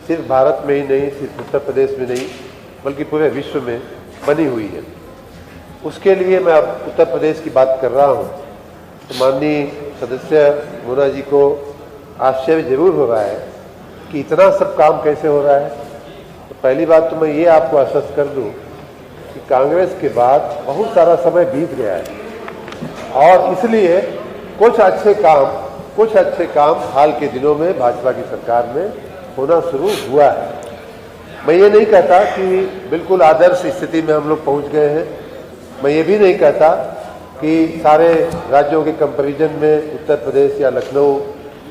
सिर्फ भारत में ही नहीं, सिर्फ उत्तर प्रदेश में नहीं, बल्कि पूरे विश्व में बनी हुई है। उसके लिए मैं अब उत्तर प्रदेश की बात कर रहा हूँ तो माननीय सदस्य मोना जी को आश्चर्य जरूर हो रहा है कि इतना सब काम कैसे हो रहा है। तो पहली बात तो मैं ये आपको आश्वस्त कर दूं कि कांग्रेस के बाद बहुत सारा समय बीत गया है और इसलिए कुछ अच्छे काम हाल के दिनों में भाजपा की सरकार में होना शुरू हुआ है। मैं ये नहीं कहता कि बिल्कुल आदर्श स्थिति में हम लोग पहुंच गए हैं। मैं ये भी नहीं कहता कि सारे राज्यों के कंपैरिजन में उत्तर प्रदेश या लखनऊ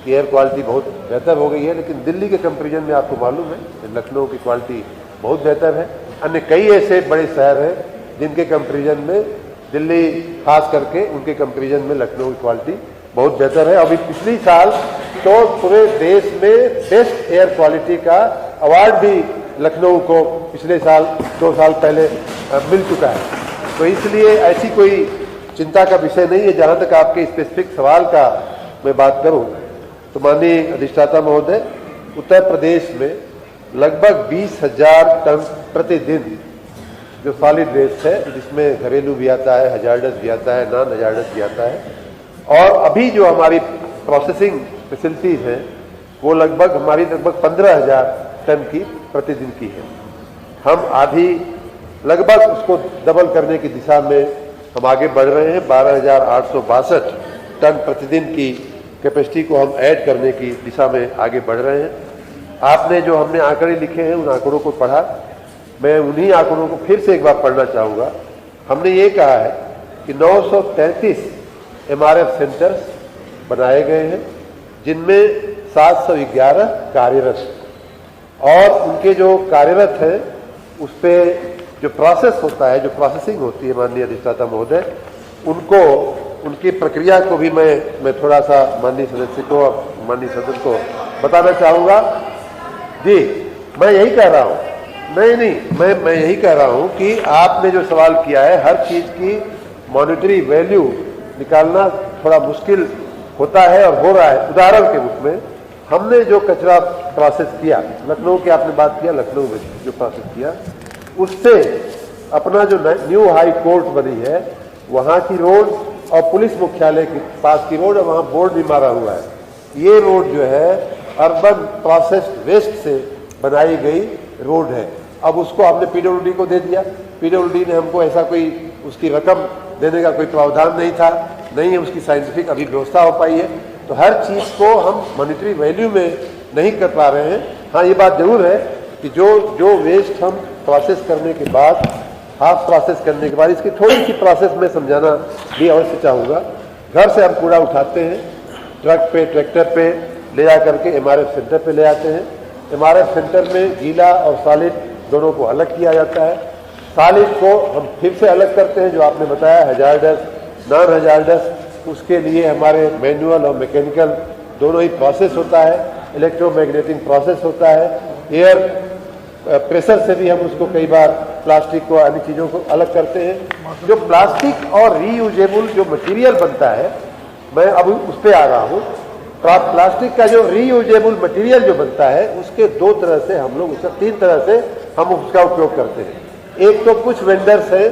की एयर क्वालिटी बहुत बेहतर हो गई है, लेकिन दिल्ली के कंपैरिजन में आपको मालूम है कि लखनऊ की क्वालिटी बहुत बेहतर है। अन्य कई ऐसे बड़े शहर हैं जिनके कंपैरिजन में दिल्ली खास करके उनके कंपैरिजन में लखनऊ की क्वालिटी बहुत बेहतर है। अभी पिछली साल तो पूरे देश में बेस्ट एयर क्वालिटी का अवार्ड भी लखनऊ को पिछले साल 2 साल पहले मिल चुका है। तो इसलिए ऐसी कोई चिंता का विषय नहीं है। जहाँ तक आपके स्पेसिफिक सवाल का मैं बात करूँ तो माननीय अधिष्ठाता महोदय, उत्तर प्रदेश में लगभग 20,000 टन प्रतिदिन जो सॉलिड वेस्ट है, जिसमें घरेलू भी आता है, हजार्डस भी आता है, नॉन हजार्डस भी आता है, और अभी जो हमारी प्रोसेसिंग फैसिलिटीज हैं वो लगभग 15,000 टन की प्रतिदिन की है। हम आधी लगभग उसको डबल करने की दिशा में हम आगे बढ़ रहे हैं। 12,862 टन प्रतिदिन की कैपेसिटी को हम ऐड करने की दिशा में आगे बढ़ रहे हैं। आपने जो हमने आंकड़े लिखे हैं उन आंकड़ों को पढ़ा, मैं उन्हीं आंकड़ों को फिर से एक बार पढ़ना चाहूँगा। हमने ये कहा है कि 933 MRF सेंटर्स बनाए गए हैं, जिनमें 711 कार्यरत, और उनके जो कार्यरत हैं उस पर जो प्रोसेस होता है, जो प्रोसेसिंग होती है माननीय अधिष्ठाता महोदय, उनको उनकी प्रक्रिया को भी मैं थोड़ा सा माननीय सदस्य को और माननीय सदन को बताना चाहूँगा। जी, मैं यही कह रहा हूँ, मैं यही कह रहा हूँ कि आपने जो सवाल किया है, हर चीज़ की मॉनिटरी वैल्यू निकालना थोड़ा मुश्किल होता है और हो रहा है। उदाहरण के रूप में हमने जो कचरा प्रोसेस किया, लखनऊ की आपने बात किया, लखनऊ में जो प्रोसेस किया, उससे अपना जो न्यू हाई कोर्ट बनी है वहाँ की रोड और पुलिस मुख्यालय के पास की रोड, वहाँ बोर्ड भी मारा हुआ है। ये रोड जो है अर्बन प्रोसेस्ड वेस्ट से बनाई गई रोड है। अब उसको हमने PWD को दे दिया। PWD ने हमको ऐसा कोई उसकी रकम देने का कोई प्रावधान नहीं था, नहीं उसकी साइंटिफिक अभी व्यवस्था हो पाई है। तो हर चीज़ को हम मॉनिटरी वैल्यू में नहीं कर पा रहे हैं। हाँ, ये बात जरूर है कि जो वेस्ट हम प्रोसेस करने के बाद, हाफ प्रोसेस करने के बाद, इसकी थोड़ी सी प्रोसेस में समझाना भी अवश्य चाहूँगा। घर से हम कूड़ा उठाते हैं, ट्रक पे, ट्रैक्टर पे ले जा करके MRF सेंटर पे ले आते हैं। MRF सेंटर में गीला और सॉलिड दोनों को अलग किया जाता है। सॉलिड को हम फिर से अलग करते हैं, जो आपने बताया हजार्डस, नॉन हजार्डस, उसके लिए हमारे मैनुअल और मैकेनिकल दोनों ही प्रोसेस होता है। इलेक्ट्रोमैग्नेटिक प्रोसेस होता है। एयर प्रेशर से भी हम उसको कई बार प्लास्टिक को, अन्य चीज़ों को अलग करते हैं। जो प्लास्टिक और रीयूजेबल जो मटेरियल बनता है, मैं अभी उस पर आ रहा हूँ। प्लास्टिक का जो रीयूजेबल मटेरियल जो बनता है, उसके 2 तरह से हम लोग, उसका 3 तरह से हम उसका उपयोग करते हैं। एक तो कुछ वेंडर्स हैं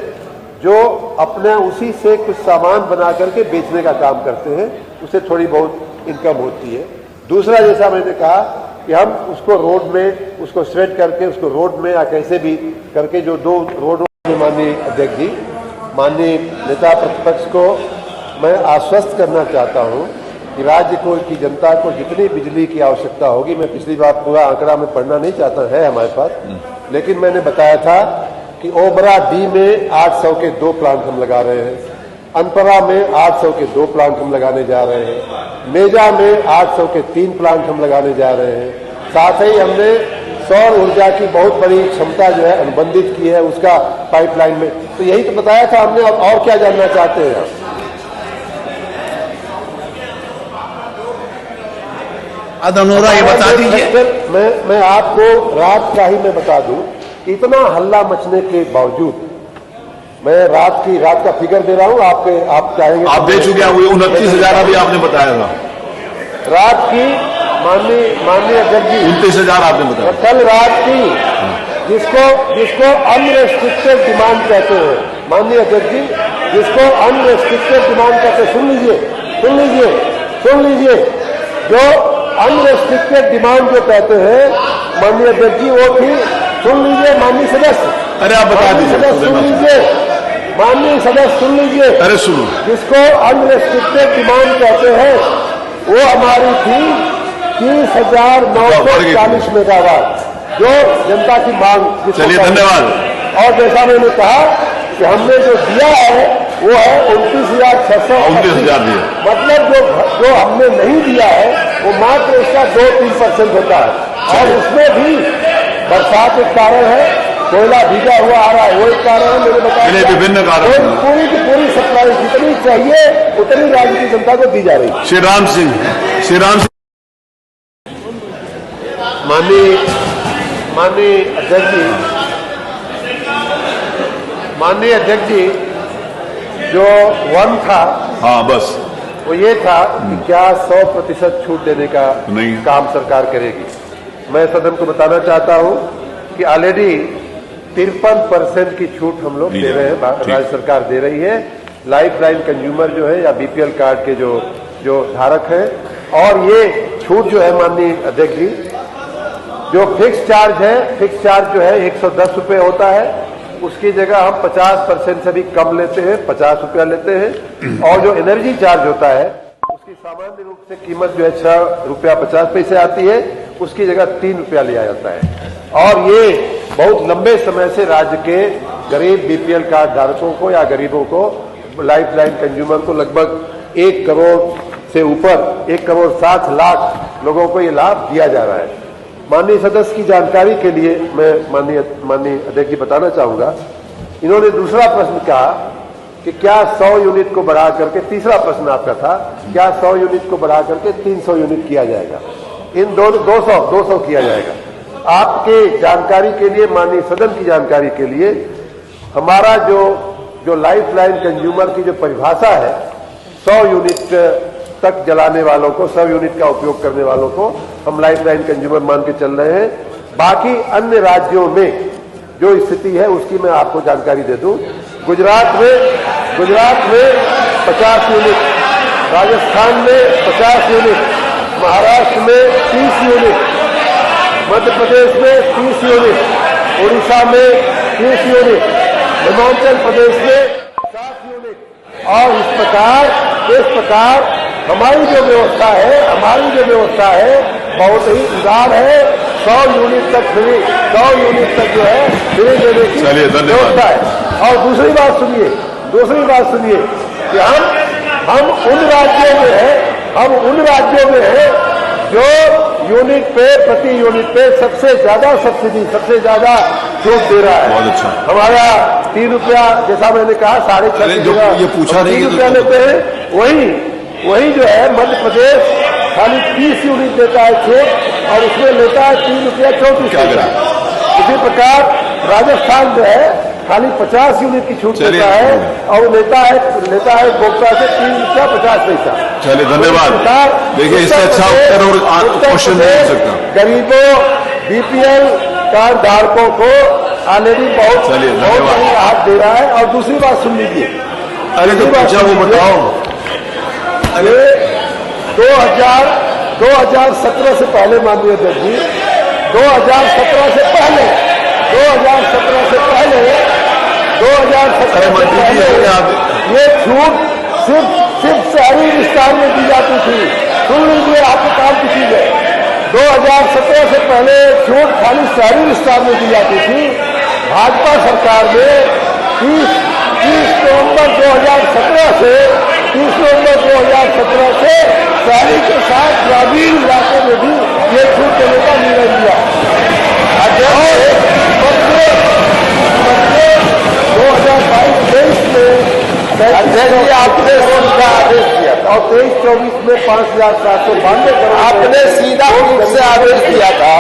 जो अपना उसी से कुछ सामान बना करके बेचने का काम करते हैं, उससे थोड़ी बहुत इनकम होती है। दूसरा, जैसा मैंने कहा कि हम उसको रोड में उसको श्रेड करके उसको रोड में या कैसे भी करके जो 2 रोडों में, माननीय अध्यक्ष जी, माननीय नेता प्रतिपक्ष को मैं आश्वस्त करना चाहता हूं कि राज्य को, की जनता को जितनी बिजली की आवश्यकता होगी, मैं पिछली बार पूरा आंकड़ा में पढ़ना नहीं चाहता है हमारे पास, लेकिन मैंने बताया था कि ओबरा डी में 800 के 2 प्लांट हम लगा रहे हैं, अनपरा में 800 के 2 प्लांट हम लगाने जा रहे हैं, मेजा में 800 के 3 प्लांट हम लगाने जा रहे हैं। साथ ही हमने सौर ऊर्जा की बहुत बड़ी क्षमता जो है अनुबंधित की है उसका पाइपलाइन में। तो यही तो बताया था हमने। और क्या जानना चाहते हैं आप? अनोरा ये बता दीजिए। मैं आपको रात का ही मैं बता दूं कि इतना हल्ला मचने के बावजूद, मैं रात का फिगर दे रहा हूं, आप चाहेंगे आप दे चुके हैं, 29,000 अभी आपने बताया था। रात की माननीय अध्यक्ष जी, 29,000 आपने बताया। कल रात की जिसको अनरेस्ट्रिक्टेड डिमांड कहते हैं, माननीय अध्यक्ष जी, जिसको अनरेस्ट्रिक्टेड डिमांड कहते हैं, सुन लीजिए, जो अनरेस्ट्रिक्टेड डिमांड जो कहते हैं माननीय अध्यक्ष जी, वो थी, सुन लीजिए माननीय सदस्य, अरे आप बता दीजिए, माननीय सदस्य सुन लीजिए, अरे सुनो, जिसको अनरेस्ट्रिक्टेड डिमांड कहते हैं वो हमारी थी 30,940 मेगावाट, जो जनता की मांग। चलिए धन्यवाद। और जैसा मैंने कहा कि हमने जो दिया है वो है 29,600, 29,000 दिया, मतलब जो हमने नहीं दिया है वो मात्र उसका 2-3% होता है, और उसमें भी बरसात एक कारण है, कोयला भीगा हुआ आ रहा है वो एक कारण है, मेरे बताया विभिन्न कारण, पूरी की पूरी सप्लाई जितनी चाहिए उतनी राज्य की जनता को दी जा रही है। श्री राम सिंह माननीय अध्यक्ष जी, जो वन था, हाँ बस वो ये था कि क्या 100% छूट देने का नहीं काम सरकार करेगी। मैं सदन को बताना चाहता हूं कि ऑलरेडी 53% की छूट हम लोग दे रहे हैं, राज्य सरकार दे रही है, लाइफ लाइन कंज्यूमर जो है या बीपीएल कार्ड के जो धारक हैं। और ये छूट जो है माननीय अध्यक्ष जी, जो फिक्स चार्ज जो है 110 रुपये होता है, उसकी जगह हम 50% से भी कम लेते हैं, 50 रुपया लेते हैं। और जो एनर्जी चार्ज होता है उसकी सामान्य रूप से कीमत जो है 6 रुपया 50 पैसे आती है, उसकी जगह 3 रुपया लिया जाता है। और ये बहुत लंबे समय से राज्य के गरीब बीपीएल कार्ड धारकों को या गरीबों को, लाइफ लाइन कंज्यूमर को लगभग 1 करोड़ से ऊपर 1,60,00,000 लोगों को ये लाभ दिया जा रहा है। माननीय सदस्य की जानकारी के लिए मैं माननीय अध्यक्ष जी बताना चाहूंगा, इन्होंने दूसरा प्रश्न कहा कि क्या 100 यूनिट को बढ़ा करके, तीसरा प्रश्न आपका था, क्या 100 यूनिट को बढ़ा करके 300 यूनिट किया जाएगा, इन 200 किया जाएगा। आपके जानकारी के लिए, माननीय सदन की जानकारी के लिए, हमारा जो लाइफ लाइन कंज्यूमर की जो परिभाषा है, 100 यूनिट तक जलाने वालों को, 100 यूनिट का उपयोग करने वालों को हम लाइफ लाइन कंज्यूमर मान के चल रहे हैं। बाकी अन्य राज्यों में जो स्थिति है उसकी मैं आपको जानकारी दे दूं। गुजरात में 50 यूनिट, राजस्थान में 50 यूनिट, महाराष्ट्र में 30 यूनिट, मध्य प्रदेश में 30 यूनिट, उड़ीसा में 30 यूनिट, हिमाचल प्रदेश में 60 यूनिट। और इस प्रकार हमारी जो व्यवस्था है बहुत ही उदार है। 100 यूनिट तक फ्री, 100 यूनिट तक जो है फ्री देने की व्यवस्था है। और दूसरी बात सुनिए कि हम उन राज्यों में हैं जो यूनिट पे, प्रति यूनिट पे सबसे ज्यादा सब्सिडी, सबसे ज्यादा छूट दे रहा है। बहुत अच्छा। हमारा 3 रुपया, जैसा मैंने कहा, 6.5 ये पूछा नहीं, 3 रुपया लेते हैं। वही जो है मध्य प्रदेश खाली 30 यूनिट देता है छूट, और उसमें लेता है 3 रुपया 34 पैसा। इसी प्रकार राजस्थान जो है खाली 50 यूनिट की छूट देता है, और लेता है उपभोक्ता से 3 रुपया 50 पैसा। चलिए धन्यवाद। देखिए इससे अच्छा उत्तर और क्वेश्चन नहीं हो सकता। गरीबों, बीपीएल कार्ड धारकों को ऑलरेडी बहुत राहत दे रहा है। और दूसरी बात सुन लीजिए, अरे जो पूछा वो बताओ। अरे 2017 से पहले, माननीय अध्यक्ष जी, 2017 से पहले ये छूट सिर्फ शहरी विस्तार में दी जाती थी। सुन लीजिए, आपको काम की चीज है। 2017 से पहले छूट खाली शहरी विस्तार में दी जाती थी। भाजपा सरकार ने 30 नवंबर 2017 से शहरी के साथ ग्रामीण इलाके में भी ये छूट देने का निर्णय लिया। 2022-23 में आपने उनका आदेश दिया था, और 23-24 में 5,792 करोड़ आपने सीधा से आदेश दिया था।